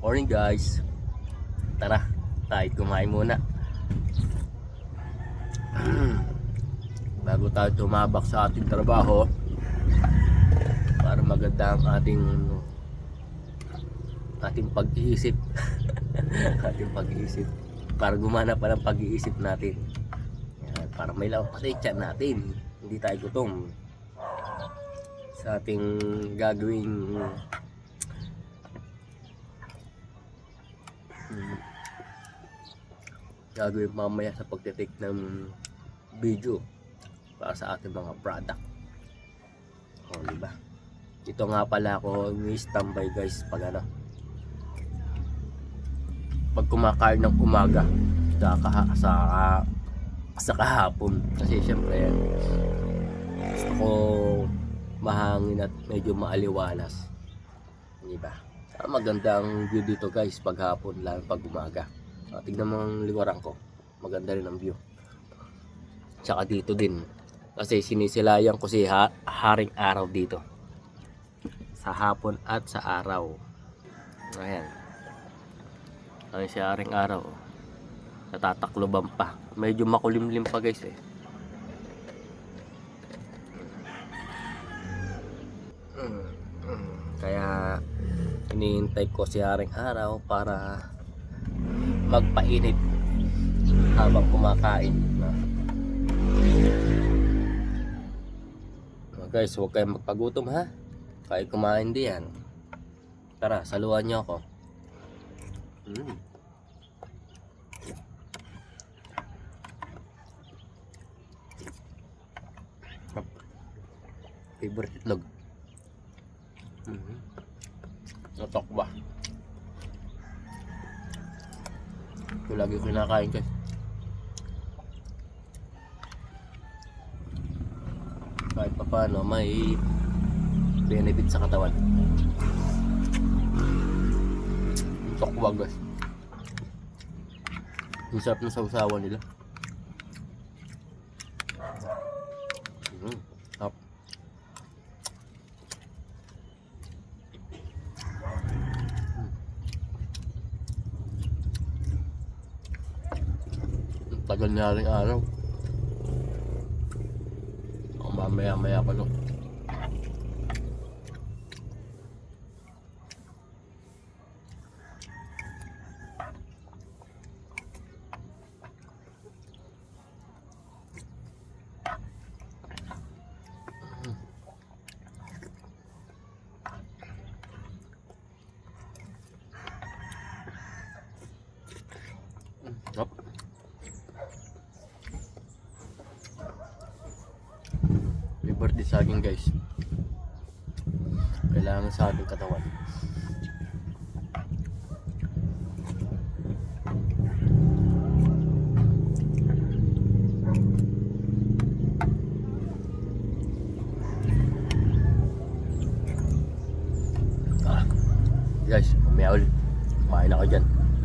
Morning guys. Tara, tayo kumain muna. Bago tayo tumabak sa ating trabaho, para maganda ang ating pag-iisip. Ating pag-iisip. Para gumana pa ng pag-iisip natin. Yan, para may law pa sa tiyan natin. Hindi tayo gutom sa ating gagawing mamaya sa pagtitake ng video para sa ating mga product. O, diba? Ito nga pala ako ni-standby guys pag pag kumakain ng umaga sa kahapon, kasi syempre gusto ko mahangin at medyo maaliwalas, diba? Maganda ang view dito guys pag hapon, lalo pag umaga. Tignan mo ang likuran ko, maganda rin ang view. Tsaka dito din, kasi sinisilayan ko si haring araw dito sa hapon at sa araw. Ayan, ay si haring araw, natatakloban pa, medyo makulimlim pa guys eh. Kaya hinihintay ko si haring araw para magpainit habang kumakain. Guys, huwag kayong magpagutom ha, kaya kumain din yan. Tara, saluhan nyo ako. Favorite itlog. Natok ba? Ito lagi ko kinakain guys. Kahit pa paano may benefit sa katawan. Tokwa guys. Ang sarap ng sausawan nila. Sarap. Tagal na rin araw. Mamaya pa no. Yep. Liberty sa akin guys, kailangan sa ating katawan. Guys, mamaya ulit kumain ako dyan.